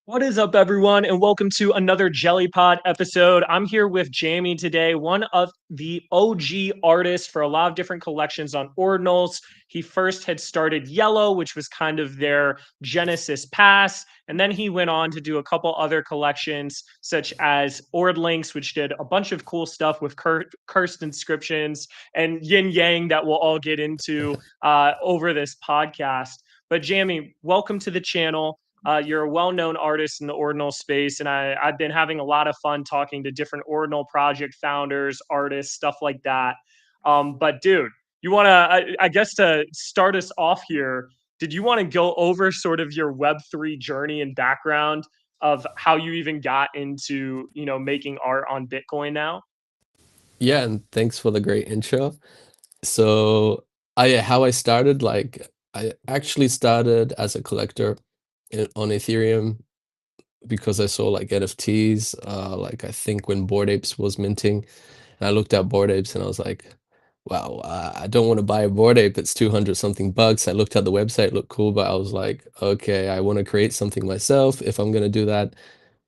What is up, everyone, and welcome to another JellyPod episode. I'm here with Jamie today, one of the OG artists for a lot of different collections on Ordinals. He first had started Yelo, which was kind of their Genesis pass, and then he went on to do a couple other collections, such as Ordlinks, which did a bunch of cool stuff with cursed inscriptions and yin yang that we'll all get into over this podcast. But Jamie, welcome to the channel. You're a well-known artist in the ordinal space, and I've been having a lot of fun talking to different ordinal project founders, artists, stuff like that. But dude, you want to, I guess, to start us off here, did you want to go over sort of your Web3 journey and background of how you even got into, making art on Bitcoin now? Yeah, and thanks for the great intro. So, how I started, like, I actually started as a collector on Ethereum because I saw like NFTs, like I think when Bored Apes was minting, and I looked at Bored Apes and I was like, wow, I don't want to buy a Bored Ape. It's 200 something bucks. I looked at the website, looked cool, but I was like, okay, I want to create something myself if I'm gonna do that.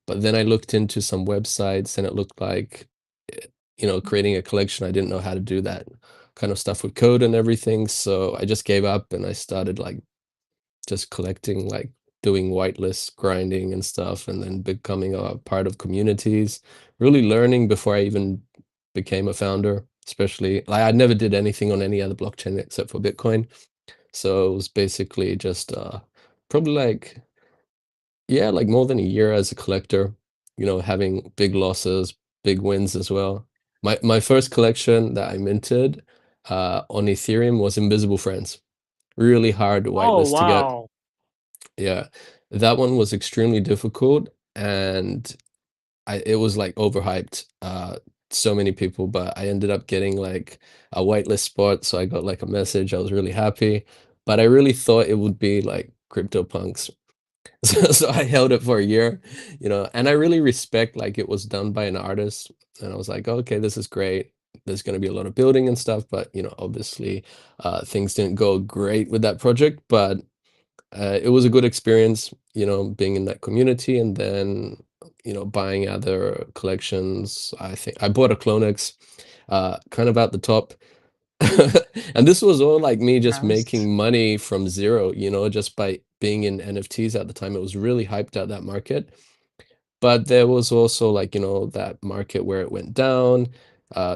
But then I looked into some websites and it looked like, creating a collection, I didn't know how to do that kind of stuff with code and everything. So I just gave up and I started like just collecting, like doing whitelist grinding and stuff, and then becoming a part of communities, really learning before I even became a founder, especially like I never did anything on any other blockchain except for Bitcoin. So it was basically just probably like yeah, like more than a year as a collector, having big losses, big wins as well. My first collection that I minted on Ethereum was Invisible Friends. Really hard Oh, whitelist to get. wow. Yeah. That one was extremely difficult and it was like overhyped. So many people, but I ended up getting like a whitelist spot, so I got like a message. I was really happy, but I really thought it would be like CryptoPunks. So I held it for a year, and I really respect like it was done by an artist. And I was like, okay, this is great. There's going to be a lot of building and stuff, but obviously, things didn't go great with that project. But it was a good experience, being in that community, and then buying other collections. I think I bought a Clonex, kind of at the top. And this was all like me just Yes. making money from zero, just by being in NFTs at the time. It was really hyped at that market. But there was also like, that market where it went down,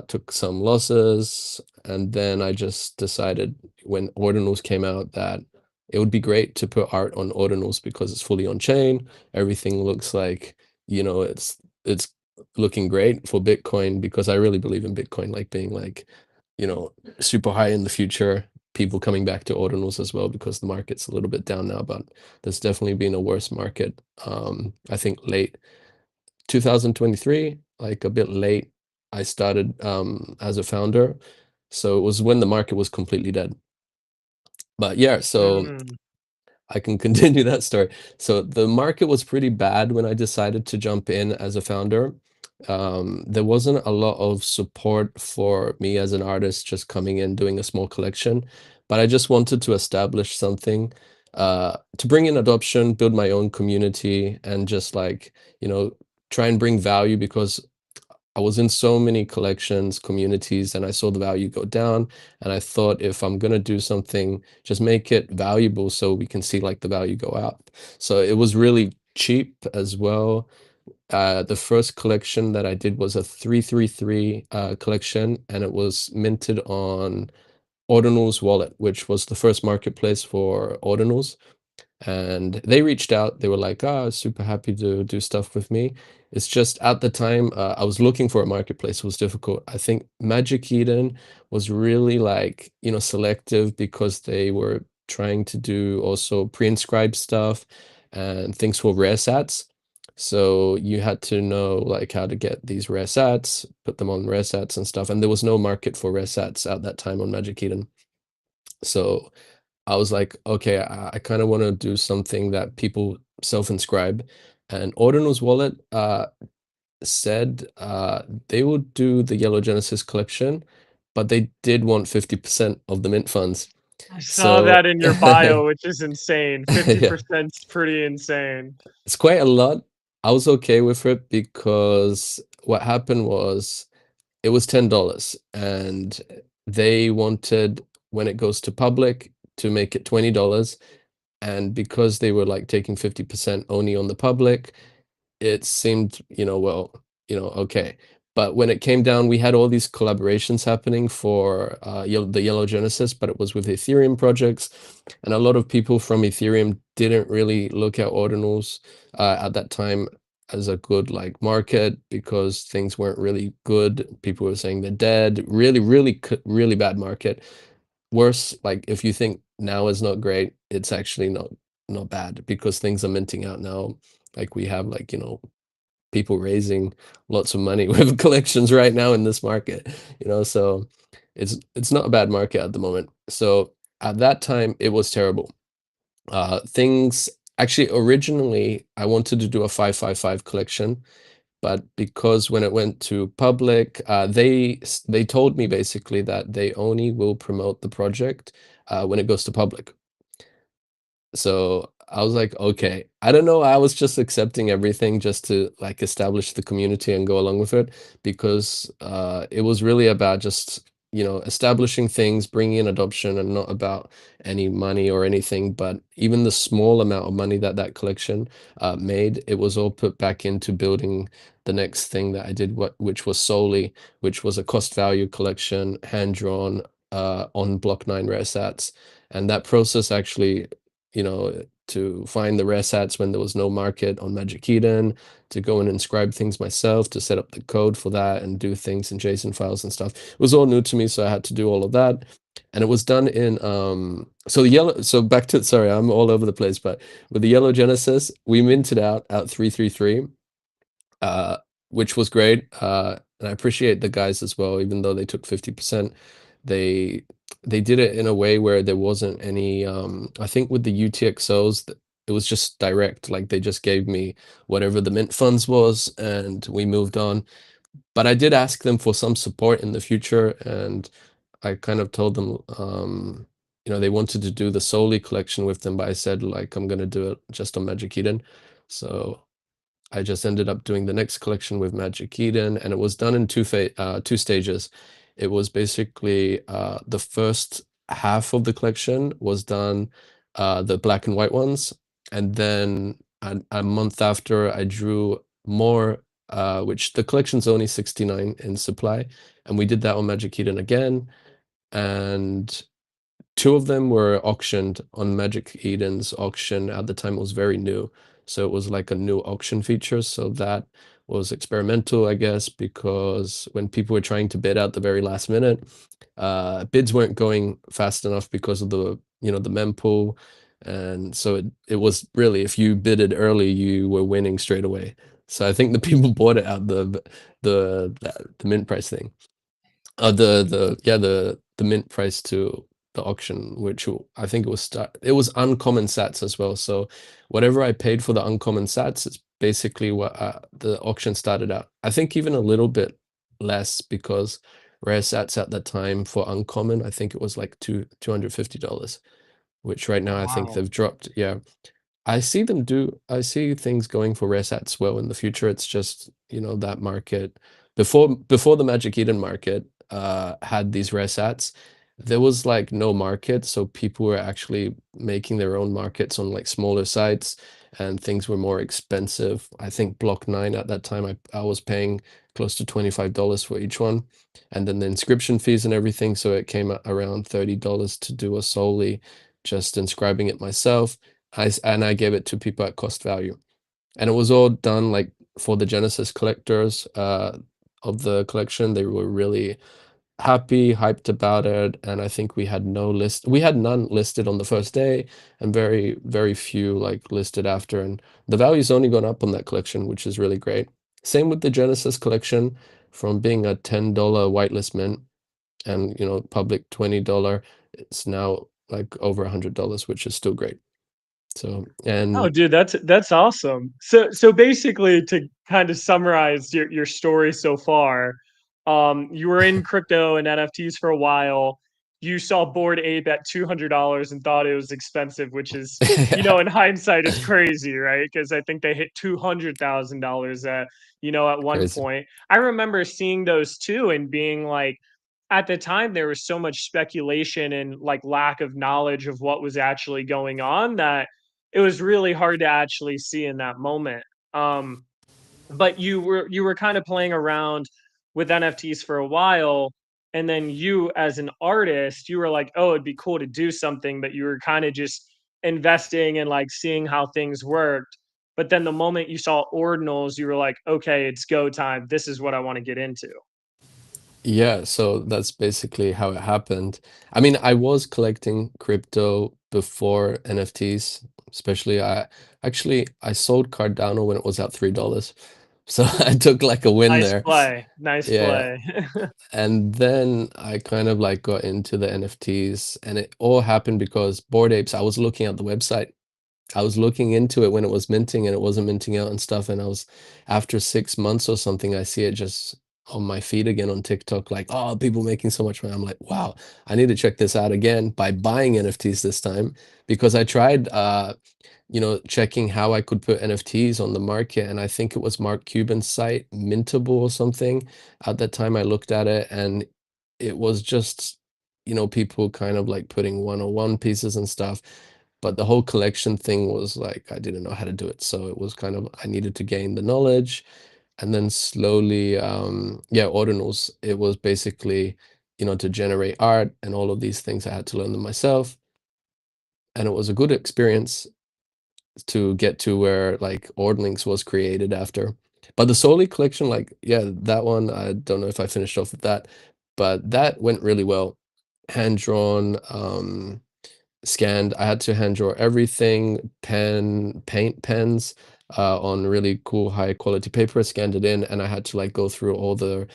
took some losses. And then I just decided when Ordinals came out that it would be great to put art on Ordinals because it's fully on chain. Everything looks like, it's looking great for Bitcoin because I really believe in Bitcoin like being like, super high in the future, people coming back to ordinals as well because the market's a little bit down now, but there's definitely been a worse market. I think late 2023, like a bit late, I started as a founder. So it was when the market was completely dead. But yeah, so Mm. I can continue that story. So the market was pretty bad when I decided to jump in as a founder. There wasn't a lot of support for me as an artist just coming in doing a small collection, but I just wanted to establish something, to bring in adoption, build my own community, and just like, try and bring value because I was in so many collections, communities, and I saw the value go down. And I thought if I'm gonna do something, just make it valuable so we can see like the value go up. So it was really cheap as well. The first collection that I did was a 333 collection, and it was minted on Ordinals Wallet, which was the first marketplace for Ordinals. And they reached out. They were like, "Ah, super happy to do stuff with me." It's just at the time, I was looking for a marketplace. It was difficult. I think Magic Eden was really like, selective because they were trying to do also pre-inscribed stuff and things for rare sats. So you had to know like how to get these rare sats, put them on rare sats and stuff. And there was no market for rare sats at that time on Magic Eden. So I was like, okay, I kind of want to do something that people self-inscribe. And Ordinal's Wallet said they would do the Yellow Genesis collection, but they did want 50% of the mint funds. I saw So that in your bio, which is insane. yeah, 50% is pretty insane. it's quite a lot. I was okay with it because what happened was it was $10 and they wanted when it goes to public to make it $20, and because they were like taking 50% only on the public, it seemed, well, okay. But when it came down, we had all these collaborations happening for the Yellow Genesis, but it was with Ethereum projects. And a lot of people from Ethereum didn't really look at ordinals at that time as a good like market because things weren't really good. People were saying they're dead. Really, really, really bad market. Worse, like if you think now is not great, it's actually not bad because things are minting out now. Like we have like, people raising lots of money with collections right now in this market, so it's not a bad market at the moment. So at that time it was terrible. Things actually originally I wanted to do a 555 collection, but because when it went to public, they told me basically that they only will promote the project when it goes to public. So I was like, okay, I don't know. I was just accepting everything just to like establish the community and go along with it because it was really about just, establishing things, bringing in adoption, and not about any money or anything. But even the small amount of money that that collection made, it was all put back into building the next thing that I did, which was solely, which was a cost value collection, hand drawn on Block 9 rare sats. And that process actually, to find the rare sats when there was no market on Magic Eden, to go and inscribe things myself, to set up the code for that and do things in JSON files and stuff. It was all new to me, so I had to do all of that. And it was done in so back to, sorry, I'm all over the place, but with the Yellow Genesis, we minted out at 333, uh, which was great. And I appreciate the guys as well, even though they took 50%. They they did it in a way where there wasn't any I think with the UTXOs it was just direct, like they just gave me whatever the mint funds was and we moved on. But I did ask them for some support in the future, and I kind of told them they wanted to do the Soli collection with them, but I said like I'm gonna do it just on Magic Eden. So I just ended up doing the next collection with Magic Eden, and it was done in two stages. It was basically the first half of the collection was done the black and white ones, and then a month after I drew more, which the collection's only 69 in supply, and we did that on Magic Eden again, and two of them were auctioned on Magic Eden's auction. At the time, it was very new. So it was like a new auction feature. So that was experimental, I guess, because when people were trying to bid out the very last minute, bids weren't going fast enough because of the mempool. And so it was really, if you bidded early, you were winning straight away. So I think the people bought it at the mint price thing. The mint price to the auction, which I think it was uncommon sats as well. So whatever I paid for the uncommon sats, it's basically what the auction started out. I think even a little bit less because rare sats at that time for uncommon, I think it was like $250, which right now I think Wow. they've dropped. Yeah. I see things going for rare sats well in the future. It's just, that market before the Magic Eden market had these rare sats, there was like no market. So people were actually making their own markets on like smaller sites and things were more expensive. I think Block 9 at that time, I was paying close to $25 for each one. And then the inscription fees and everything. So it came at around $30 to do a solely just inscribing it myself. I gave it to people at cost value, and it was all done like for the Genesis collectors of the collection. They were really happy, hyped about it, and I think we had none listed on the first day, and very very few like listed after, and the value's only gone up on that collection, which is really great. Same with the Genesis collection, from being a $10 whitelist mint and public $20, it's now like over $100, which is still great. So, Oh, and dude, that's awesome. So basically, to kind of summarize your story so far, you were in crypto and NFTs for a while. you saw Bored Ape at $200 and thought it was expensive, which is, Yeah, in hindsight is crazy, right? Because I think they hit $200,000 at, at one crazy. point. I remember seeing those too and being like, at the time there was so much speculation and like lack of knowledge of what was actually going on that it was really hard to actually see in that moment. Um, but you were kind of playing around with NFTs for a while, and then you as an artist, you were like, "Oh, it'd be cool to do something," but you were kind of just investing and like seeing how things worked. But then the moment you saw ordinals, you were like, "Okay, it's go time. This is what I want to get into." Yeah, so that's basically how it happened. I mean, I was collecting crypto before NFTs, especially I sold Cardano when it was at $3. So I took like a win Nice there. play. Nice Yeah. play. And then I kind of like got into the NFTs, and it all happened because Bored Apes, I was looking at the website. I was looking into it when it was minting and it wasn't minting out and stuff. And after 6 months or something, I see it just on my feed again on TikTok, like, oh, people making so much money. I'm like, wow, I need to check this out again by buying NFTs this time because I tried, checking how I could put NFTs on the market. And I think it was Mark Cuban's site, Mintable or something. At that time, I looked at it and it was just, people kind of like putting 101 pieces and stuff. But the whole collection thing was like, I didn't know how to do it. So it was kind of, I needed to gain the knowledge. And then slowly, yeah, ordinals, it was basically, to generate art and all of these things. I had to learn them myself. And it was a good experience to get to where like Ordlinks was created after. But the Soli collection, like, yeah, that one, I don't know if I finished off with that, but that went really well. Hand drawn, scanned. I had to hand draw everything, paint pens on really cool high quality paper, scanned it in, and I had to like go through all the,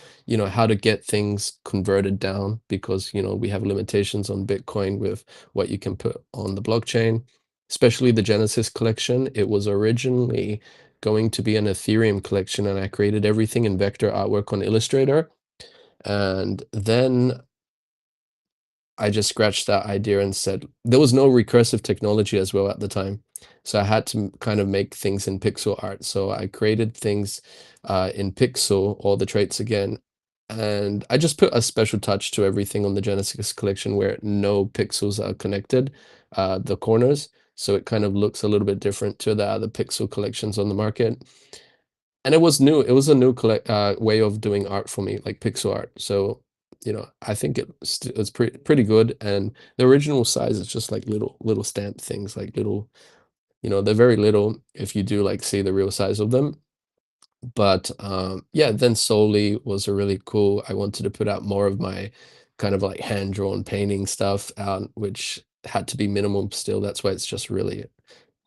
how to get things converted down because, we have limitations on Bitcoin with what you can put on the blockchain, especially the Genesis collection. It was originally going to be an Ethereum collection, and I created everything in vector artwork on Illustrator. And then I just scratched that idea and said there was no recursive technology as well at the time. So I had to kind of make things in pixel art. So I created things in pixel, all the traits again. And I just put a special touch to everything on the Genesis collection where no pixels are connected, the corners. So it kind of looks a little bit different to the other pixel collections on the market. And it was new. It was a new way of doing art for me, like pixel art. So, I think it's pretty good. And the original size is just like little stamp things, like little, they're very little if you do like see the real size of them. But yeah, then Soli was a really cool. I wanted to put out more of my kind of like hand drawn painting stuff out, which had to be minimum still. That's why it's just really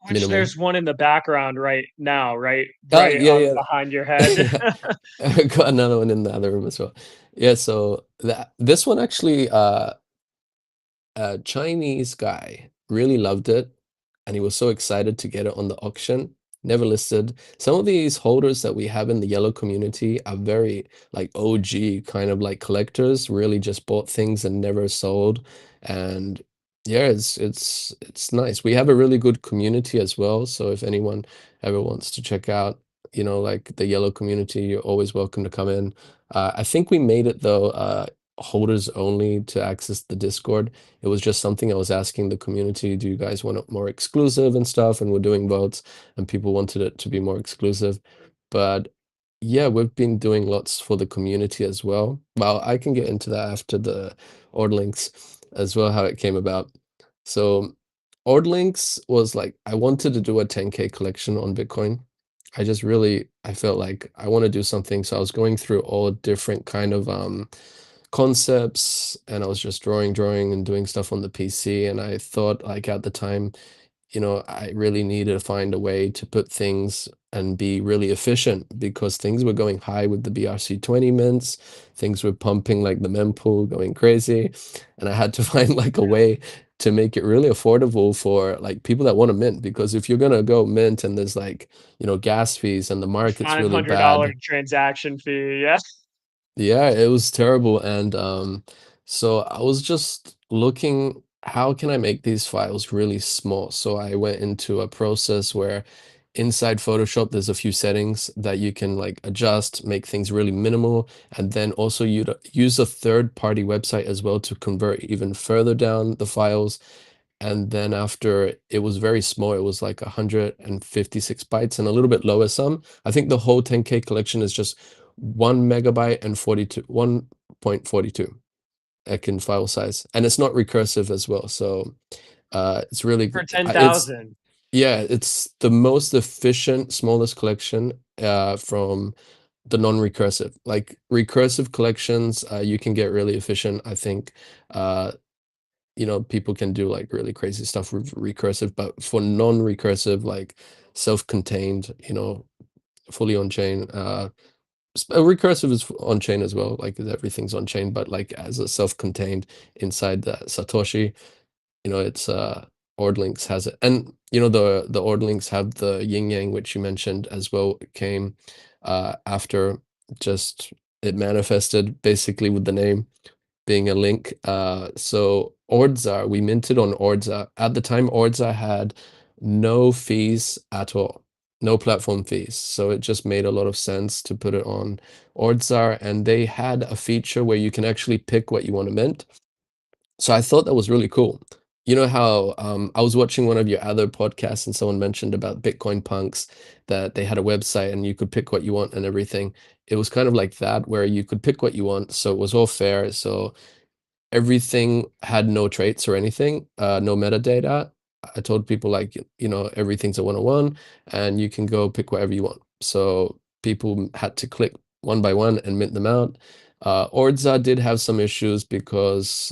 Which minimum. there's one in the background right now, right? Right Yeah, on yeah. behind your head. Yeah. I got another one in the other room as well. Yeah, so this one actually, a Chinese guy really loved it, and he was so excited to get it on the auction. Never listed. Some of these holders that we have in the Yellow community are very like OG kind of like collectors, really just bought things and never sold. And yeah, it's nice. We have a really good community as well. So if anyone ever wants to check out, like the Yellow community, you're always welcome to come in. I think we made it though, holders only to access the Discord. It was just something I was asking the community, do you guys want it more exclusive and stuff? And we're doing votes, and people wanted it to be more exclusive. But yeah, we've been doing lots for the community as well. Well, I can get into that after the Ordlinks as well, how it came about. So Ordlinks was like, I wanted to do a 10K collection on Bitcoin. I felt like I want to do something. So I was going through all different kind of concepts, and I was just drawing and doing stuff on the PC. And I thought like at the time, I really needed to find a way to put things and be really efficient because things were going high with the BRC20 mints. Things were pumping like the mempool going crazy. And I had to find like a way to make it really affordable for like people that want to mint, because if you're gonna go mint and there's like, gas fees and the market's really $500 bad. transaction fee. Yeah. Yeah, it was terrible. And so I was just looking how can I make these files really small. So I went into a process where inside Photoshop, there's a few settings that you can like adjust, make things really minimal, and then also you use a third-party website as well to convert even further down the files. And then after it was very small, it was like 156 bytes and a little bit lower some. I think the whole 10K collection is just 1 megabyte and 1.42 ekin file size, and it's not recursive as well. So it's really For it's 10,000. yeah, it's the most efficient, smallest collection from the non-recursive. Like recursive collections, you can get really efficient. I think people can do like really crazy stuff with recursive, but for non-recursive, like self-contained, fully on chain, recursive is on chain as well, like everything's on chain, but like as a self-contained inside the Satoshi, it's Ordlinks has it. And the Ordlinks have the yin yang, which you mentioned as well. It came after just it manifested basically with the name being a link. So Ordza, we minted on Ordza. At the time, Ordza had no fees at all, no platform fees. So it just made a lot of sense to put it on Ordza, and they had a feature where you can actually pick what you want to mint. So I thought that was really cool. You know how I was watching one of your other podcasts and someone mentioned about Bitcoin punks that they had a website and you could pick what you want and everything. It was kind of like that where you could pick what you want. So it was all fair. So everything had no traits or anything, no metadata. I told people like, everything's a 101 and you can go pick whatever you want. So people had to click one by one and mint them out. Ordza did have some issues because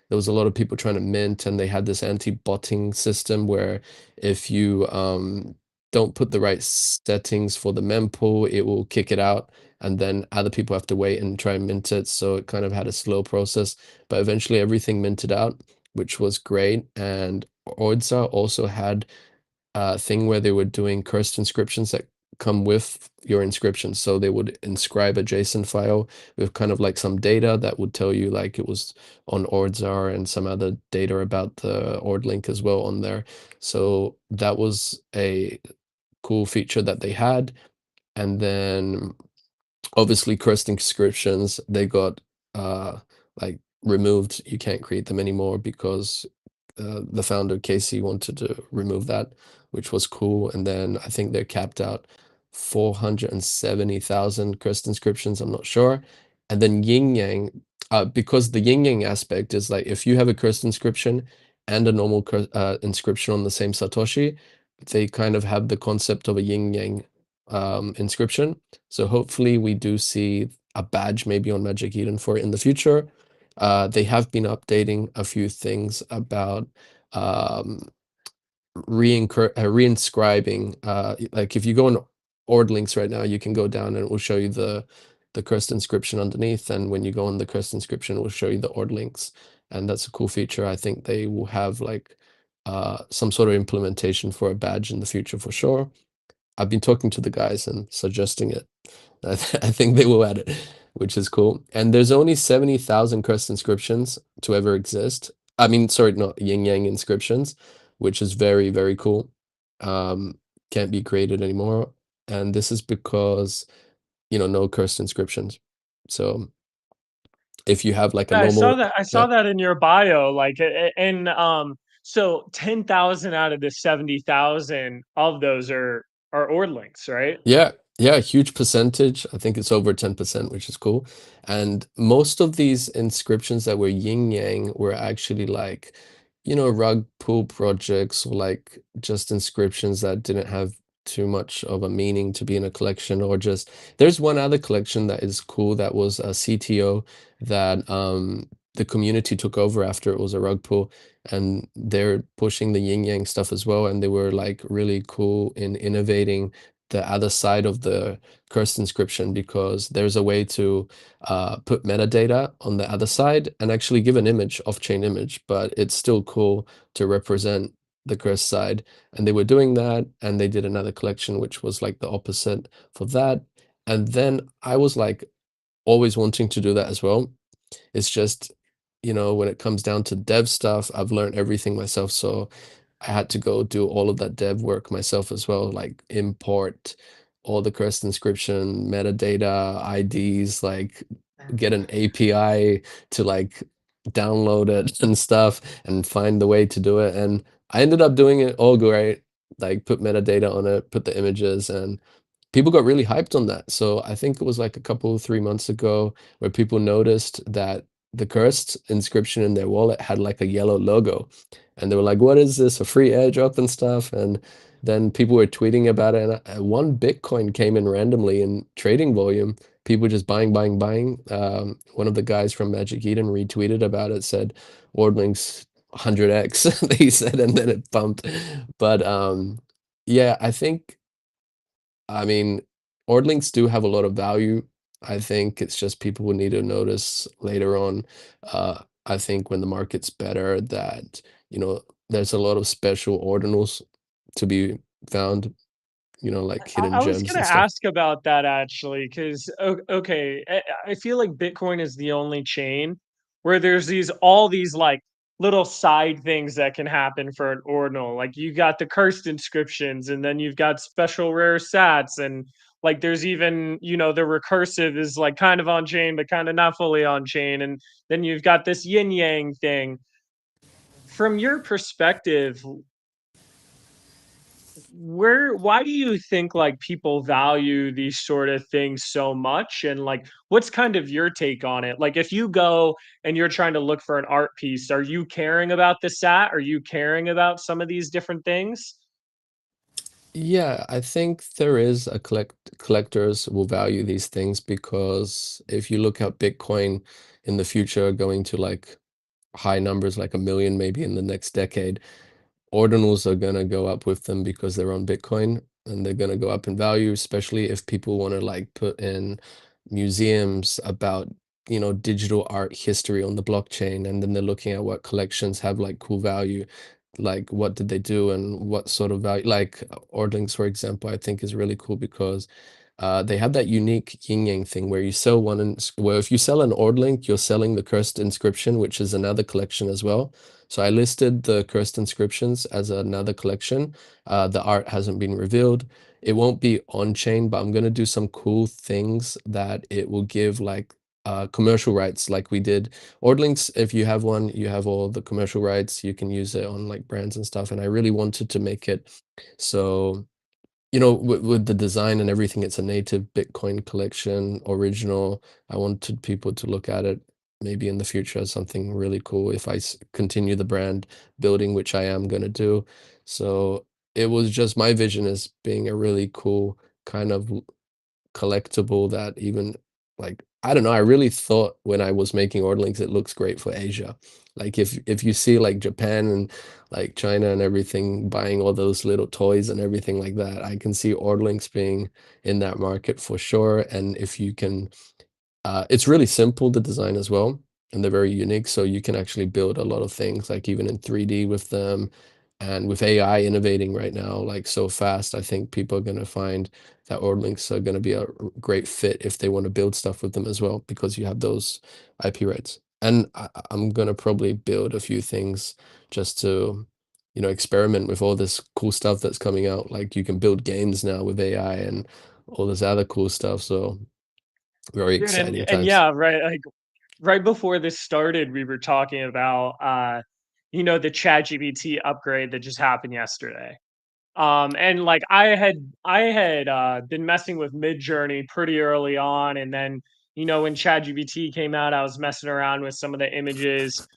there was a lot of people trying to mint and they had this anti-botting system where if you don't put the right settings for the mempool, it will kick it out and then other people have to wait and try and mint it. So it kind of had a slow process, but eventually everything minted out, which was great. And Ordza also had a thing where they were doing cursed inscriptions that come with your inscription. So they would inscribe a JSON file with kind of like some data that would tell you like it was on Ordzar and some other data about the Ordlink as well on there. So that was a cool feature that they had. And then obviously cursed inscriptions, they got like removed. You can't create them anymore because the founder Casey wanted to remove that, which was cool. And then I think they're capped out 470,000 cursed inscriptions. I'm not sure. And then yin yang, because the yin yang aspect is like if you have a cursed inscription and a normal inscription on the same Satoshi, they kind of have the concept of a yin yang inscription. So hopefully we do see a badge maybe on Magic Eden for it in the future. They have been updating a few things about um, reinscribing. Like if you go on Ordlinks right now, you can go down and it will show you the cursed inscription underneath. And when you go on the cursed inscription, it will show you the Ordlinks. And that's a cool feature. I think they will have like some sort of implementation for a badge in the future for sure. I've been talking to the guys and suggesting it. I think they will add it, which is cool. And there's only 70,000 cursed inscriptions to ever exist. I mean, sorry, not yin yang inscriptions, which is very, very cool. Can't be created anymore. And this is because, no cursed inscriptions. So if you have like a Yeah, I saw normal, that. I yeah. saw that in your bio. Like, and so 10,000 out of the 70,000 of those are Ordlinks, right? Yeah, yeah, a huge percentage. I think it's over 10%, which is cool. And most of these inscriptions that were yin yang were actually like, rug pull projects or like just inscriptions that didn't have too much of a meaning to be in a collection or just there's one other collection that is cool that was a CTO that the community took over after it was a rug pull and they're pushing the yin yang stuff as well and they were like really cool in innovating the other side of the cursed inscription because there's a way to put metadata on the other side and actually give an image, off-chain image, but it's still cool to represent the cursed side. And they were doing that, and they did another collection which was like the opposite for that. And then I was like always wanting to do that as well. It's just when it comes down to dev stuff, I've learned everything myself. So I had to go do all of that dev work myself as well, like import all the crest inscription, metadata, IDs, like get an API to like download it and stuff and find the way to do it. And I ended up doing it all great, like put metadata on it, put the images, and people got really hyped on that. So I think it was like a couple, 3 months ago where people noticed that the cursed inscription in their wallet had like a yellow logo. And they were like, what is this? A free airdrop and stuff. And then people were tweeting about it. And 1 Bitcoin came in randomly in trading volume. People just buying, buying, buying. One of the guys from Magic Eden retweeted about it, said Ordlinks 100x, they said, and then it pumped. But yeah, I mean, Ordlinks do have a lot of value. I think it's just people will need to notice later on. I think when the market's better, that there's a lot of special ordinals to be found, like hidden I was gems gonna and stuff. ask about that actually, because okay, I feel like Bitcoin is the only chain where there's all these like little side things that can happen for an ordinal. Like you got the cursed inscriptions, and then you've got special rare sats, and like there's even the recursive is like kind of on chain but kind of not fully on chain, and then you've got this yin yang thing. From your perspective, why do you think like people value these sort of things so much, and like what's kind of your take on it? Like if you go and you're trying to look for an art piece, are you caring about the sat, are you caring about some of these different things? Yeah, I think there is a collectors will value these things because if you look at Bitcoin in the future going to like high numbers, like a million maybe in the next decade, ordinals are going to go up with them because they're on Bitcoin, and they're going to go up in value, especially if people want to like put in museums about, digital art history on the blockchain. And then they're looking at what collections have like cool value, like what did they do and what sort of value. Like Ordlinks, for example, I think is really cool because they have that unique yin yang thing where you sell one, and where if you sell an Ordlink, you're selling the cursed inscription, which is another collection as well. So I listed the cursed inscriptions as another collection. The art hasn't been revealed. It won't be on chain, but I'm gonna do some cool things that it will give like commercial rights, like we did. Ordlinks, if you have one, you have all the commercial rights. You can use it on like brands and stuff. And I really wanted to make it so with the design and everything, it's a native Bitcoin collection, original. I wanted people to look at it maybe in the future as something really cool if I continue the brand building, which I am going to do. So it was just my vision as being a really cool kind of collectible that even like I don't know, I really thought when I was making Ordlinks it looks great for Asia. Like if you see like Japan and like China and everything buying all those little toys and everything like that, I can see Ordlinks being in that market for sure. And if you can it's really simple to design as well, and they're very unique. So you can actually build a lot of things, like even in 3D with them. And with AI innovating right now, like so fast, I think people are going to find that Ordlinks are going to be a great fit if they want to build stuff with them as well, because you have those IP rights. And I'm going to probably build a few things just to, experiment with all this cool stuff that's coming out. Like you can build games now with AI and all this other cool stuff. So very Dude, and exciting and times. yeah, right, like right before this started, we were talking about the ChatGPT upgrade that just happened yesterday. And like I had been messing with Midjourney pretty early on, and then when ChatGPT came out, I was messing around with some of the images,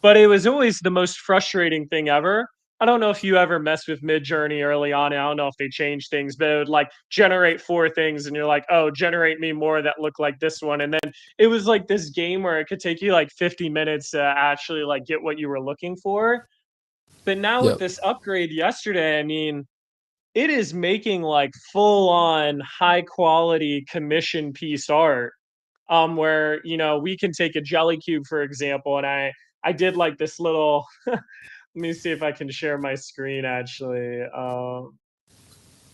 but it was always the most frustrating thing ever. I don't know if you ever messed with Midjourney early on. I don't know if they changed things, but it would like generate four things, and you're like, oh, generate me more that look like this one. And then it was like this game where it could take you like 50 minutes to actually like get what you were looking for. But now with Yep. this upgrade yesterday, I mean, it is making like full on high quality commission piece art, where we can take a jelly cube for example, and I did like this little let me see if I can share my screen actually.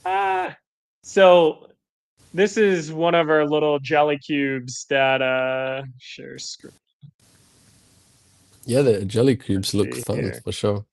Ah, so this is one of our little jelly cubes that share screen. Yeah, the jelly Let's cubes look see fun here. for sure.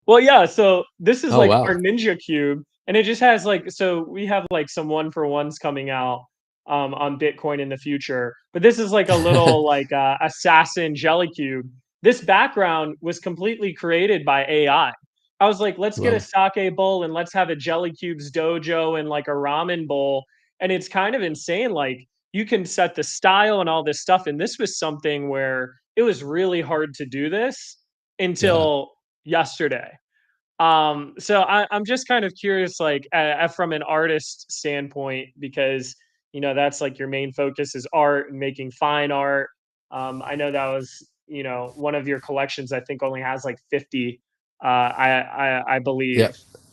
Well, yeah, so this is Oh like our wow. Ninja Cube, and it just has like so we have like some one for ones coming out on Bitcoin in the future. But this is like a little like assassin jelly cube. This background was completely created by AI. I was like, let's get a Wow. sake bowl and let's have a jelly cubes dojo and like a ramen bowl. And it's kind of insane. Like you can set the style and all this stuff. And this was something where it was really hard to do this Yeah. until yesterday. So I'm just kind of curious, like from an artist standpoint, because that's like your main focus is art and making fine art. I know that was one of your collections. I think only has like 50. I believe Yeah.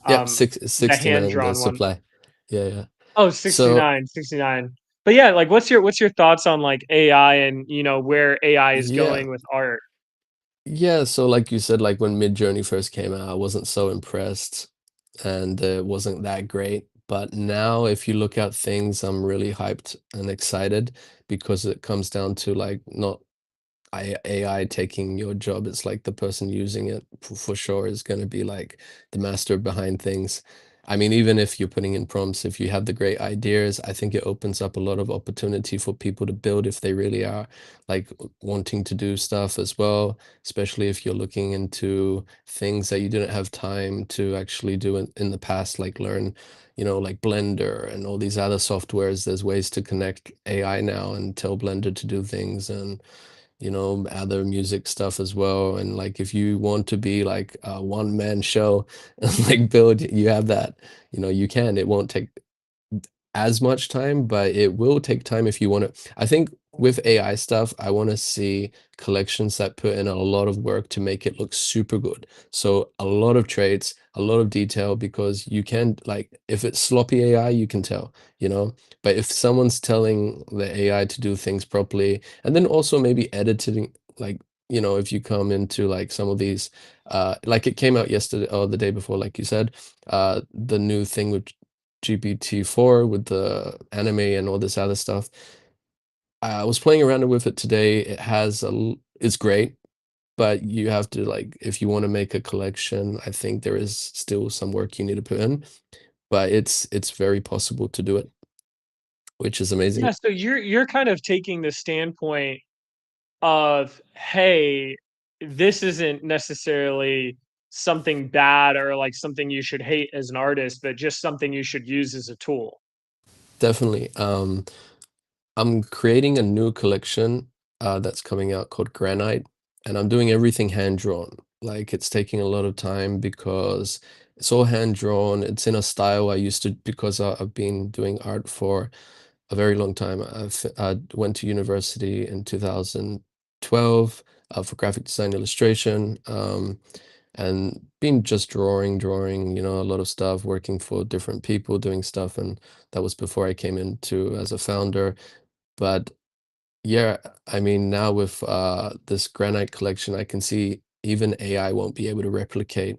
Yeah, the hand 69 the drawn one. supply. Yeah, yeah. Oh, So 69, 69. But yeah, like what's your thoughts on like AI and where AI is yeah. going with art? Yeah, so like you said, like when Midjourney first came out, I wasn't so impressed and it wasn't that great. But now, if you look at things, I'm really hyped and excited because it comes down to like not AI taking your job. It's like the person using it for sure is going to be like the master behind things. I mean, even if you're putting in prompts, if you have the great ideas, I think it opens up a lot of opportunity for people to build if they really are like wanting to do stuff as well, especially if you're looking into things that you didn't have time to actually do in the past, like learn, like Blender and all these other softwares. There's ways to connect AI now and tell Blender to do things and other music stuff as well. And like if you want to be like a one man show and like build, you have that, you can. It won't take as much time, but it will take time if you want to. I think with AI stuff, I want to see collections that put in a lot of work to make it look super good. So a lot of traits, a lot of detail, because you can like if it's sloppy AI, you can tell, But if someone's telling the AI to do things properly, and then also maybe editing, like if you come into like some of these, like it came out yesterday or the day before, like you said, the new thing with GPT-4 with the anime and all this other stuff. I was playing around with it today. It's great, but you have to like if you want to make a collection, I think there is still some work you need to put in, but it's very possible to do it, which is Yeah, amazing. so you're kind of taking the standpoint of, "Hey, this isn't necessarily something bad or, like, something you should hate as an artist, but just something you should use as a tool." Definitely. I'm creating a new collection that's coming out called Granite, and I'm doing everything hand drawn. Like it's taking a lot of time because it's all hand drawn. It's in a style I used to because I've been doing art for a very long time. I went to university in 2012 for graphic design illustration, and been just drawing, a lot of stuff, working for different people, doing stuff, and that was before I came into as a founder. But yeah, I mean, now with this granite collection, I can see even AI won't be able to replicate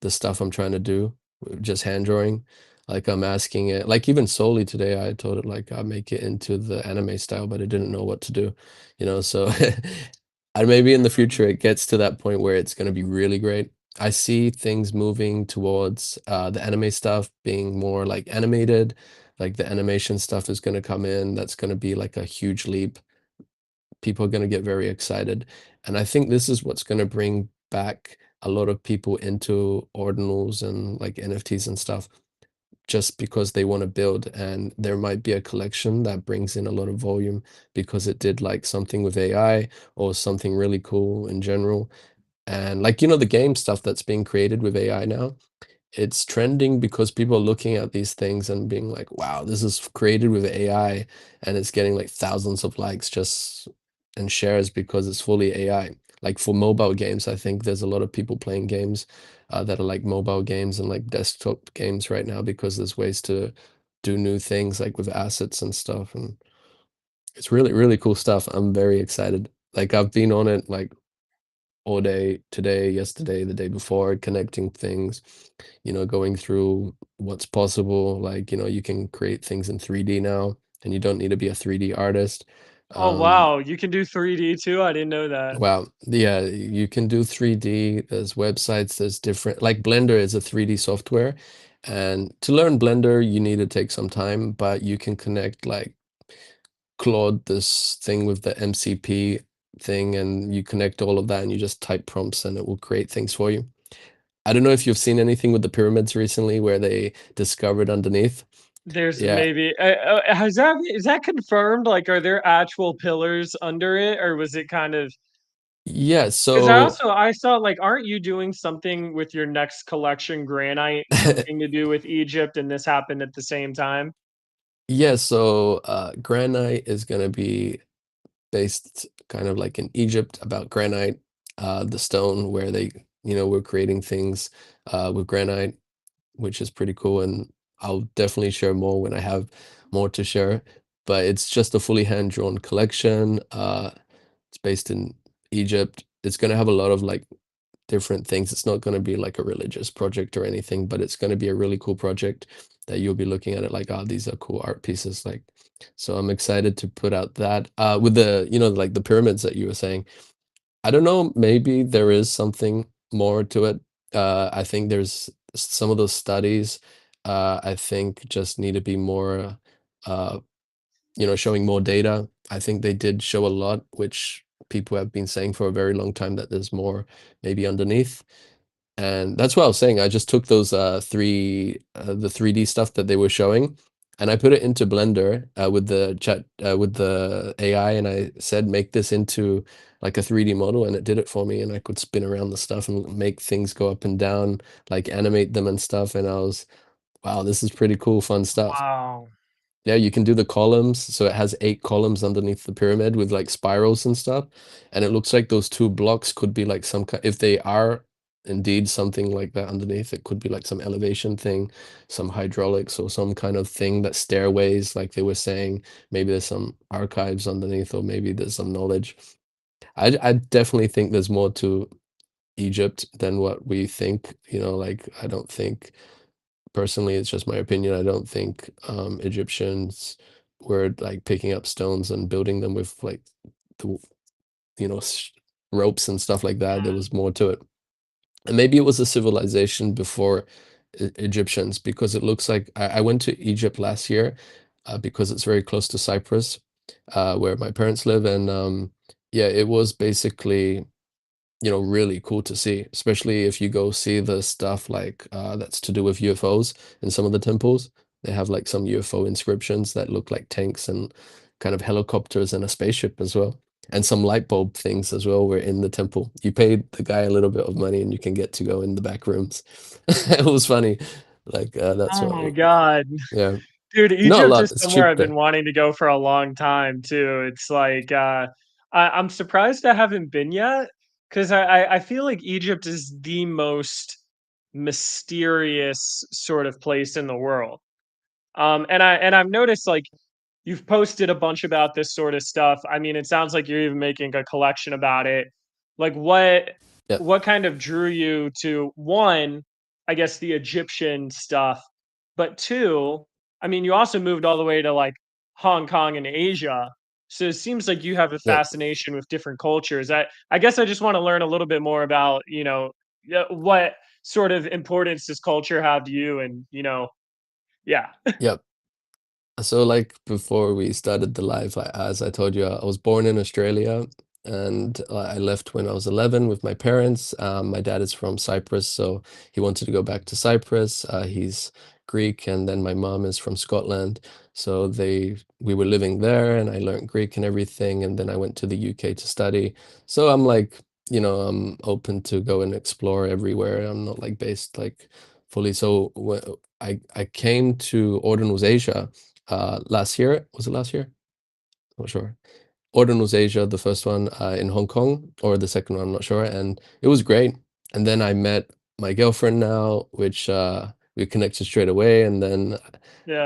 the stuff I'm trying to do with just hand drawing. Like I'm asking it, like even solely today, I told it like I make it into the anime style, but it didn't know what to do, so and maybe in the Mm. future it gets to that point where it's going to be really great. I see things moving towards the anime stuff being more like animated, like the animation stuff is going to come in. That's going to be like a huge leap. People are going to get very excited. And I think this is what's going to bring back a lot of people into ordinals and like NFTs and stuff just because they want to build. And there might be a collection that brings in a lot of volume because it did like something with AI or something really cool in general. And like, the game stuff that's being created with AI now, it's trending because people are looking at these things and being like, wow, this is created with AI, and it's getting like thousands of likes just and shares because it's fully AI. Like for mobile games, I think there's a lot of people playing games that are like mobile games and like desktop games right now because there's ways to do new things like with assets and stuff. And it's really, really cool stuff. I'm very excited. Like I've been on it like all day today, yesterday, the day before, connecting things, going through what's possible. Like, you can create things in 3D now, and you don't need to be a 3D artist. Oh Um, wow, you can do 3D too? I didn't know that. Wow. Yeah, you can do 3D. There's websites, there's different, like Blender is a 3D software. And to learn Blender, you need to take some time, but you can connect like Claude, this thing with the MCP thing, and you connect all of that and you just type prompts and it will create things for you. I don't know if you've seen anything with the pyramids recently where they discovered underneath. There's Yeah. maybe has that is that confirmed? Like, are there actual pillars under it, or was it kind of? Yeah, Because so I saw like, aren't you doing something with your next collection, granite, something to do with Egypt, and this happened at the same time? yeah, so granite is gonna be based kind of like in Egypt about granite, the stone where they, were creating things with granite, which is pretty cool. And I'll definitely share more when I have more to share. But it's just a fully hand-drawn collection. It's based in Egypt. It's gonna have a lot of like different things. It's not gonna be like a religious project or anything, but it's gonna be a really cool project that you'll be looking at it like, oh, these are cool art pieces. Like, so I'm excited to put out that. With the, like the pyramids that you were saying. I don't know, maybe there is something more to it. I think there's some of those studies, I think just need to be more, uh, showing more data. I think they did show a lot, which people have been saying for a very long time that there's more maybe underneath. And that's what I was saying. I just took those the 3D stuff that they were showing, and I put it into Blender with the chat with the AI, and I said make this into like a 3D model, and it did it for me, and I could spin around the stuff and make things go up and down, like animate them and stuff. And I was, wow, this is pretty cool, fun stuff. Wow. Yeah, you can do the columns. So it has 8 columns underneath the pyramid with like spirals and stuff. And it looks like those 2 blocks could be like some kind, if they are indeed something like that underneath, it could be like some elevation thing, some hydraulics or some kind of thing that stairways, like they were saying, maybe there's some archives underneath, or maybe there's some knowledge. I definitely think there's more to Egypt than what we think, like I don't think personally, it's just my opinion. I don't think Egyptians were like picking up stones and building them with like the you know s- ropes and stuff like that. There Mm, was more to it, and maybe it was a civilization before Egyptians, because it looks like I went to Egypt last year because it's very close to Cyprus, where my parents live, and yeah, it was basically really cool to see, especially if you go see the stuff like that's to do with UFOs in some of the temples. They have like some UFO inscriptions that look like tanks and kind of helicopters and a spaceship as well. And some light bulb things as well were in the temple. You paid the guy a little bit of money and you can get to go in the back rooms. It was funny. Like that's oh what, my God. yeah. Dude, Not a Egypt lot. is It's somewhere cheap I've there. been wanting to go for a long time too. It's like I'm surprised I haven't been yet because I feel like Egypt is the most mysterious sort of place in the world. And I've noticed like you've posted a bunch about this sort of stuff. I mean, it sounds like you're even making a collection about it. Like Yep. what kind of drew you to one, I guess the Egyptian stuff, but two, I mean, you also moved all the way to like Hong Kong and Asia. So it seems like you have a Yep. fascination with different cultures. I guess I just want to learn a little bit more about, what sort of importance does culture have to you and, yeah. Yep. So like before we started the live, as I told you, I was born in Australia, and I left when I was 11 with my parents. My dad is from Cyprus, so he wanted to go back to Cyprus. He's Greek, and then my mom is from Scotland. So we were living there, and I learned Greek and everything, and then I went to the UK to study. So I'm like, I'm open to go and explore everywhere. I'm not like based like fully. So I came to Ordinals Asia last year. Was it last year? Not sure. Ordinals Asia, the first one in Hong Kong, or the second one, I'm not sure. And it was great. And then I met my girlfriend now, which we connected straight away. And then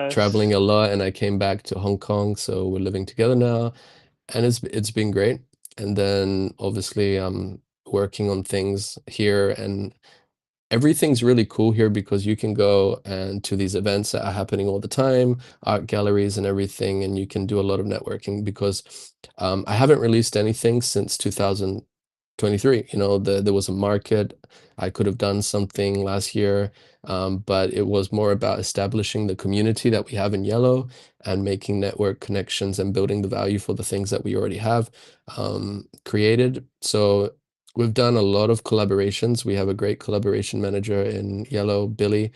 traveling Yes. a lot, and I came back to Hong Kong, so we're living together now, and it's been great. And then obviously I'm working on things here, and everything's really cool here because you can go and to these events that are happening all the time, art galleries and everything, and you can do a lot of networking because I haven't released anything since 2023. You know, there was a market. I could have done something last year, but it was more about establishing the community that we have in Yellow and making network connections and building the value for the things that we already have created. So we've done a lot of collaborations. We have a great collaboration manager in Yellow, Billy,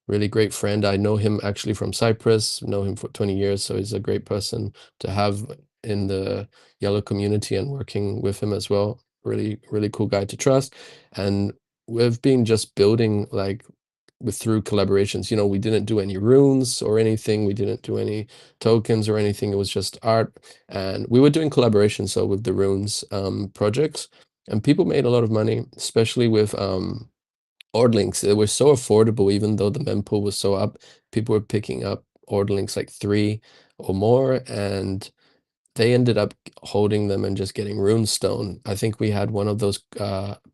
really great friend. I know him actually from Cyprus, know him for 20 years, so he's a great person to have in the Yellow community and working with him as well. Really, really cool guy to trust. And we've been just building like with through collaborations. You know, we didn't do any runes or anything. We didn't do any tokens or anything. It was just art. And we were doing collaborations so with the runes projects. And people made a lot of money, especially with Ordlinks. It was so affordable, even though the mempool was so up. People were picking up Ordlinks like three or more, and they ended up holding them and just getting runestone. I think we had one of those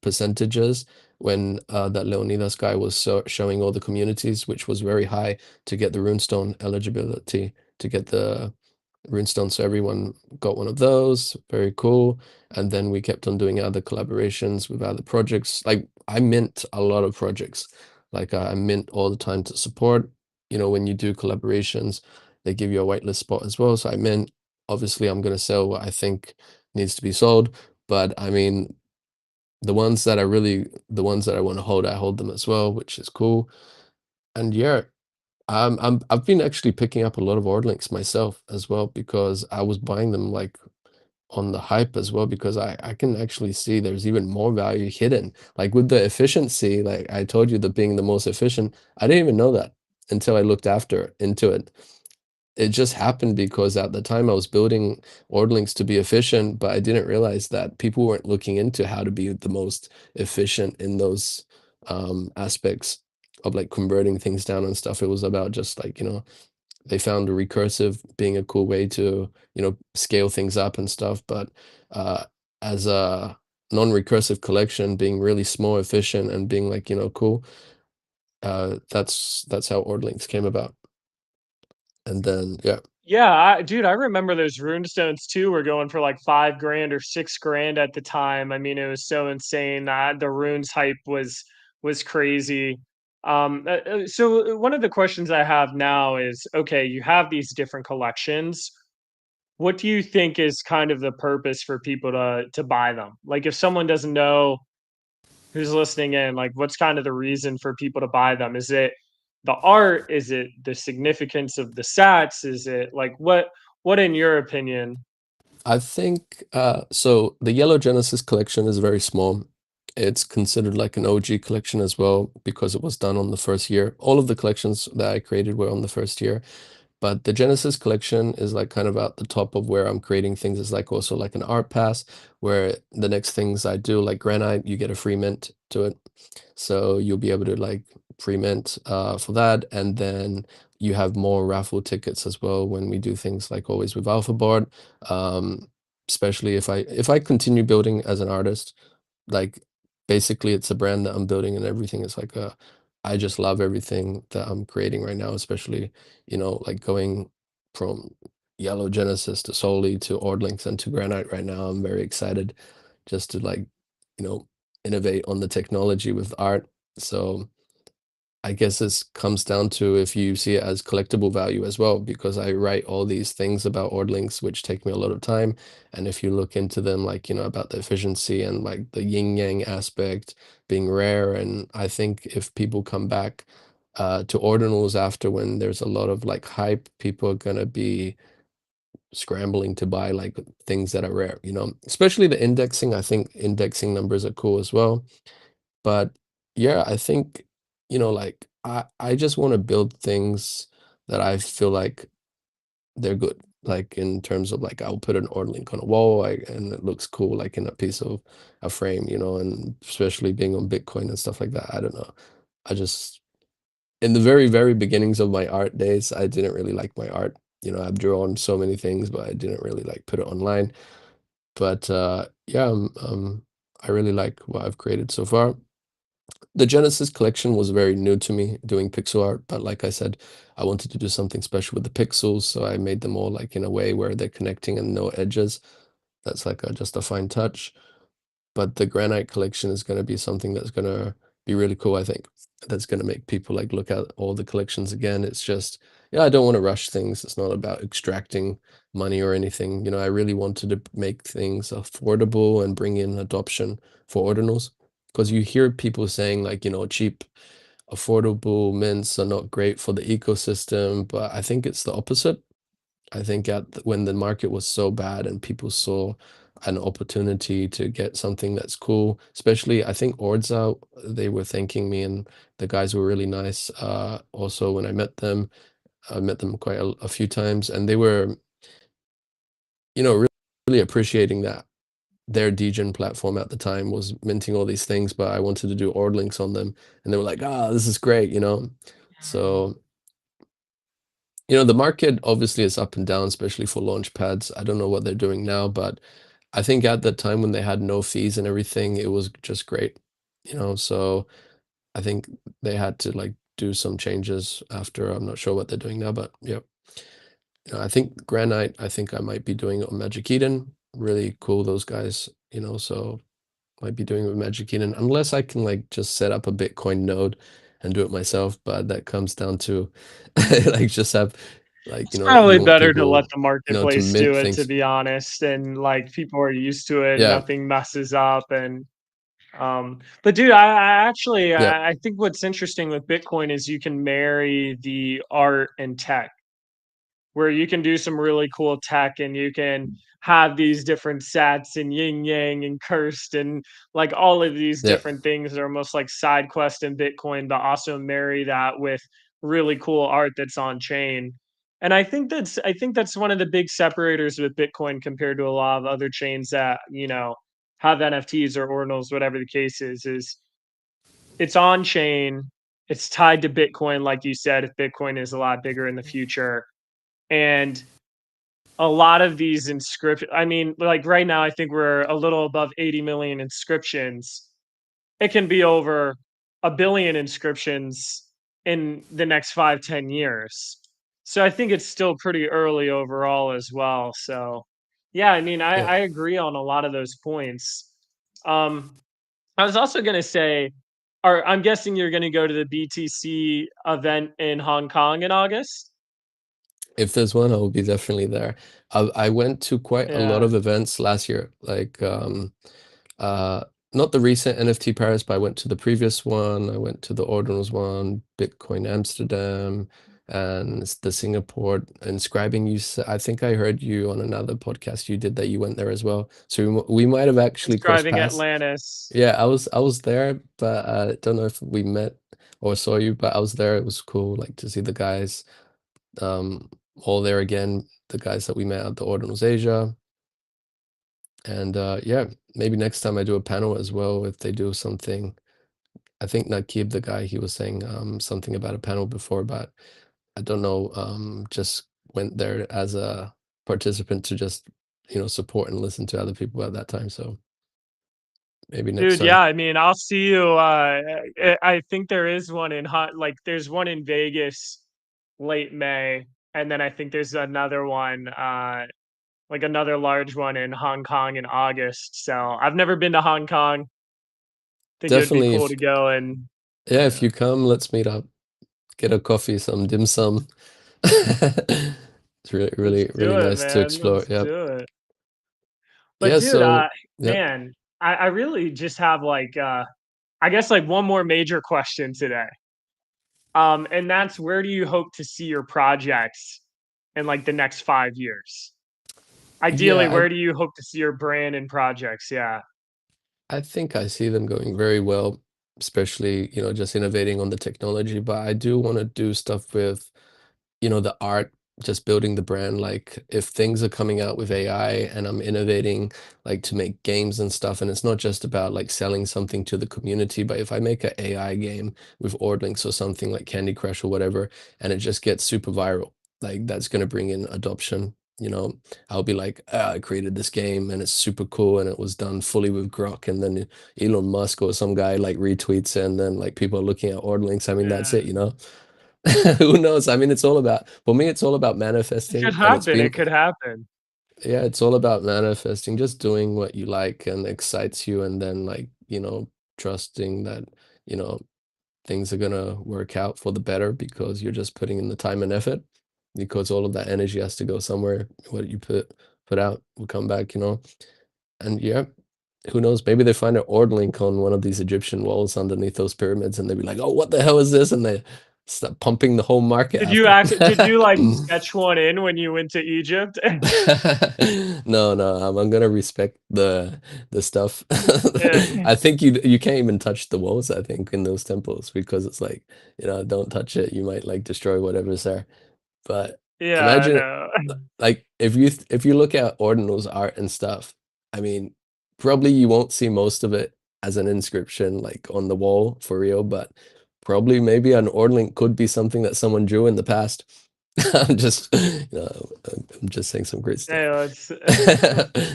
percentages when that Leonidas guy was showing all the communities, which was very high to get the runestone eligibility to get the runestone. So everyone got one of those. Very cool. And then we kept on doing other collaborations with other projects. Like I mint a lot of projects. Like I mint all the time to support. You know, when you do collaborations, they give you a whitelist spot as well. So I mint. Obviously, I'm going to sell what I think needs to be sold. But I mean, the ones that I want to hold, I hold them as well, which is cool. And yeah, I've been actually picking up a lot of Ordlinks myself as well because I was buying them like on the hype as well because I can actually see there's even more value hidden. Like with the efficiency, like I told you, the being the most efficient, I didn't even know that until I looked after into it. It just happened because at the time I was building Ordlinks to be efficient, but I didn't realize that people weren't looking into how to be the most efficient in those aspects of like converting things down and stuff. It was about just like, you know, they found a recursive being a cool way to, you know, scale things up and stuff. But uh, as a non-recursive collection, being really small, efficient, and being like, you know, cool. That's how Ordlinks came about. And then yeah, Yeah, dude, I remember those runestones too were going for like 5 grand or 6 grand at the time. I mean, it was so insane that the runes hype was crazy. So one of the questions I have now is, okay, you have these different collections. What do you think is kind of the purpose for people to buy them? Like, if someone doesn't know who's listening in, like, what's kind of the reason for people to buy them? Is it the art? Is it the significance of the sats? Is it like what in your opinion? I think so the Yellow Genesis collection is very small. It's considered like an OG collection as well because it was done on the first year. All of the collections that I created were on the first year. But the Genesis collection is like kind of at the top of where I'm creating things. It's like also like an art pass where the next things I do, like granite, you get a free mint to it. So you'll be able to like free mint for that. And then you have more raffle tickets as well when we do things like always with Alpha Board. Um, especially if I continue building as an artist, like basically it's a brand that I'm building and everything is like a I just love everything that I'm creating right now, especially, you know, like going from Yellow Genesis to Soli to Ordlinks and to Granite right now. I'm very excited just to like, you know, innovate on the technology with art. So I guess this comes down to if you see it as collectible value as well, because I write all these things about Ordlinks, which take me a lot of time. And if you look into them, like, you know, about the efficiency and like the yin yang aspect being rare. And I think if people come back to ordinals after when there's a lot of like hype, people are gonna be scrambling to buy like things that are rare, you know, especially the indexing. I think indexing numbers are cool as well. But yeah, I think, you know, like I just want to build things that I feel like they're good. Like in terms of like I'll put an order link on a wall and it looks cool like in a piece of a frame, you know, and especially being on Bitcoin and stuff like that. I don't know. I just in the very, very beginnings of my art days, I didn't really like my art. You know, I've drawn so many things, but I didn't really like put it online. But yeah, I really like what I've created so far. The Genesis collection was very new to me doing pixel art, but like I said, I wanted to do something special with the pixels, so I made them all like in a way where they're connecting and no edges. That's like just a fine touch. But the granite collection is going to be something that's going to be really cool, I think. That's going to make people like look at all the collections again. It's just, yeah, I don't want to rush things. It's not about extracting money or anything. I really wanted to make things affordable and bring in adoption for ordinals. Because you hear people saying like, cheap, affordable mints are not great for the ecosystem, but I think it's the opposite. I think when the market was so bad and people saw an opportunity to get something that's cool, especially I think Ordza, they were thanking me and the guys were really nice. Also, when I met them quite a few times and they were, really, really appreciating that their degen platform at the time was minting all these things, but I wanted to do Ordlinks on them and they were like, this is great. Mm. So the market obviously is up and down, especially for launch pads. I don't know what they're doing now, but I think at the time when they had no fees and everything, it was just great. So I think they had to like do some changes after. I'm not sure what they're doing now, but yeah. I think Granite, I think I might be doing it on Magic Eden. Really cool, those guys. So might be doing it with Magic Eden, unless I can like just set up a Bitcoin node and do it myself, but that comes down to like just have like, It's you probably want better to let people, the to marketplace do mint it, to things. be honest, and like people are used to it, Yeah, nothing messes up. And but dude, I actually yeah, I think what's interesting with Bitcoin is you can marry the art and tech, where you can do some really cool tech and you can have these different sets and yin yang and cursed and like all of these yeah, different things that are almost like side quest in Bitcoin, but also marry that with really cool art that's on chain. And I think that's one of the big separators with Bitcoin compared to a lot of other chains that, have NFTs or ordinals, whatever the case is it's on chain, it's tied to Bitcoin, like you said, if Bitcoin is a lot bigger in the future. And a lot of these inscriptions, I mean, like right now, I think we're a little above 80 million inscriptions. It can be over a billion inscriptions in the next 5, 10 years. So I think it's still pretty early overall as well. So yeah, I mean, I, yeah. I agree on a lot of those points. Um, I was also gonna say, I'm guessing you're gonna go to the BTC event in Hong Kong in August. If there's one, I will be definitely there. I went to quite a lot Yeah, of events last year, like uh not the recent NFT Paris, but I went to the previous one. I went to the Ordinals one, Bitcoin Amsterdam, and the Singapore inscribing. I think I heard you on another podcast you did that you went there as well. So we might have actually crossed describing paths. Atlantis. Yeah, I was there, but I don't know if we met or saw you, but I was there. It was cool, like to see the guys um, all there again, the guys that we met at the Ordinals Asia. And yeah, maybe next time I do a panel as well, if they do something. I think Nakib, the guy, he was saying something about a panel before, but I don't know, just went there as a participant to just, support and listen to other people at that time. So maybe next Dude, yeah, time. I mean, I'll see you. I think there is one in like there's one in Vegas late May, and then I think there's another one, like another large one in Hong Kong in August. So I've never been to Hong Kong. Think it would be Definitely, cool if to go and yeah, if yeah, you come, let's meet up, get a coffee, some dim sum. It's really, let's really, really do it, nice to man. explore. Let's Yep. do it. But Yeah, dude, so yep. man, I really just have like I guess like one more major question today. And that's where do you hope to see your projects in like the next 5 years? Ideally, Yeah, where do you hope to see your brand and projects? Yeah. I think I see them going very well, especially, just innovating on the technology, but I do want to do stuff with, the art, just building the brand. Like if things are coming out with AI and I'm innovating like to make games and stuff, and it's not just about like selling something to the community, but if I make an AI game with Ordlinks or something like Candy Crush or whatever, and it just gets super viral, like that's going to bring in adoption. you know, I'll be like, "Ah, I created this game and it's super cool and it was done fully with Grok." And then Elon Musk or some guy like retweets it, and then like people are looking at Ordlinks. I mean, that's Yeah. it, you know? Who knows? I mean, it's all about, for me, it's all about It could manifesting, and it's happen. been, It could happen. yeah, it's all about manifesting, just doing what you like and excites you, and then like, trusting that, you know, things are gonna work out for the better because you're just putting in the time and effort, because all of that energy has to go somewhere. What you put out will come back, you know. And yeah, who knows? Maybe they find an Ordlink on one of these Egyptian walls underneath those pyramids, and they'd be like, "Oh, what the hell is this?" And they start pumping the whole market after. Did you, like, sketch one in when you went to Egypt? No, no, I'm gonna respect the stuff. Yeah. I think you can't even touch the walls, I think, in those temples, because it's like, don't touch it. You might like destroy whatever's there. But Yeah, imagine, no. like, if you look at Ordinal's art and stuff, I mean, probably you won't see most of it as an inscription like on the wall for real, but probably maybe an Ordlink could be something that someone drew in the past. I'm just, I'm just saying some great stuff. Hey, let's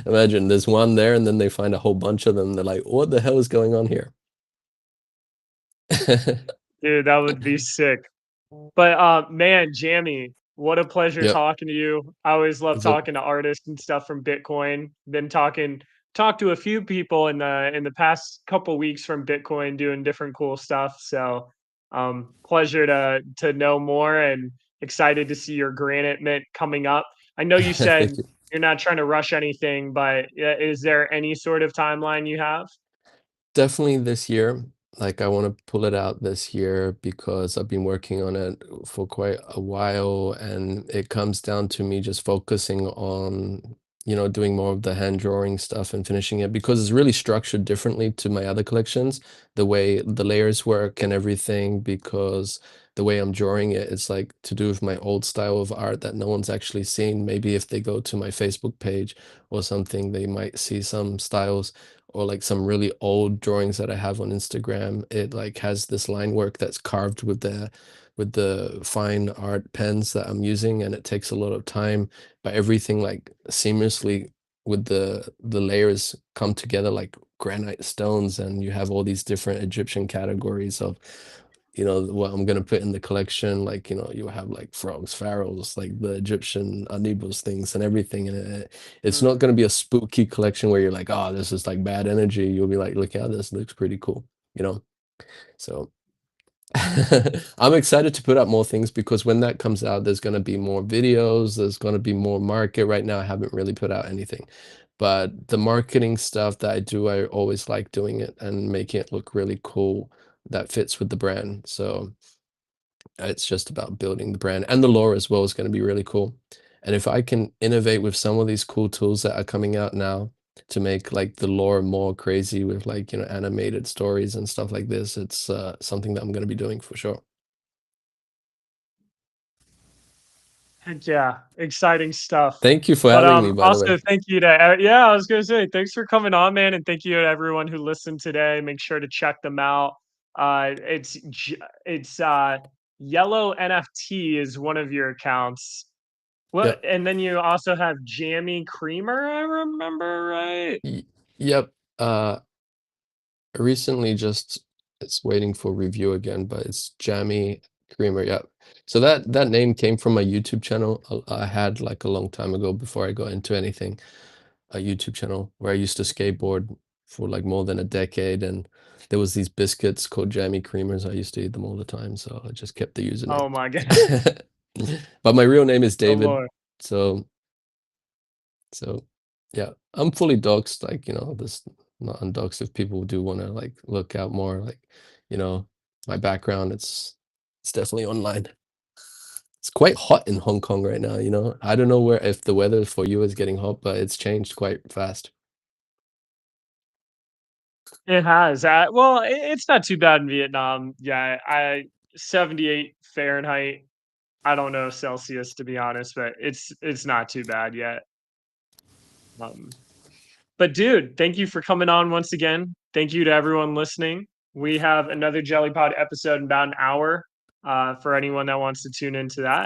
Imagine there's one there, and then they find a whole bunch of them. They're like, "What the hell is going on here?" dude, that would be sick. But, man, Jamie, what a pleasure Yep. talking to you. I always love So talking to artists and stuff from Bitcoin. Been talked to a few people in the past couple weeks from Bitcoin doing different cool stuff. So, pleasure to know more and excited to see your Granite Mint coming up. I know you said thank you. you're not trying to rush anything, but is there any sort of timeline you have? Definitely this year. Like, I want to pull it out this year because I've been working on it for quite a while, and it comes down to me just focusing on, doing more of the hand drawing stuff and finishing it, because it's really structured differently to my other collections, the way the layers work and everything, because the way I'm drawing it, it's like to do with my old style of art that no one's actually seen. Maybe if they go to my Facebook page or something, they might see some styles, or like some really old drawings that I have on Instagram. It like has this line work that's carved with the fine art pens that I'm using, and it takes a lot of time, but everything like seamlessly with the layers come together like granite stones, and you have all these different Egyptian categories of, what I'm gonna put in the collection. Like, you have like frogs, pharaohs, like the Egyptian Anubis things and everything. And it's not Mm. gonna be a spooky collection where you're like, oh, this is like bad energy. You'll be like, look at this, looks pretty cool, you know? So I'm excited to put out more things, because when that comes out, there's gonna be more videos, there's gonna be more market. Right now, I haven't really put out anything. But the marketing stuff that I do, I always like doing it and making it look really cool that fits with the brand. So it's just about building the brand, and the lore as well is going to be really cool. And if I can innovate with some of these cool tools that are coming out now to make like the lore more crazy with like, animated stories and stuff like this, it's something that I'm going to be doing for sure. Heck yeah, exciting stuff. Thank you for But, having me, by the way. also thank you to yeah, I was gonna say, thanks for coming on, man, and thank you to everyone who listened today. Make sure to check them out. It's Yellow NFT is one of your accounts. What Yep. and then you also have Jammy Creamer, I remember right? Yep. I recently just, it's waiting for review again, but it's Jammy Creamer. Yep. So that name came from a YouTube channel I had like a long time ago before I got into anything. A YouTube channel where I used to skateboard for like more than a decade, and there was these biscuits called Jammy Creamers. I used to eat them all the time, so I just kept the username. Oh my god. But my real name is Oh, David, lord. so so yeah, I'm fully doxxed. Like, this not undoxxed if people do want to like look out more, like, you know, my background. It's definitely online. It's quite hot in Hong Kong right now, you know. I don't know where, if the weather for you is getting hot, but it's changed quite fast. It has, well, it's not too bad in Vietnam. Yeah, 78 Fahrenheit. I don't know Celsius to be honest, but it's not too bad yet. Um, but dude, thank you for coming on once again. Thank you to everyone listening. We have another JellyPod episode in about an hour for anyone that wants to tune into that.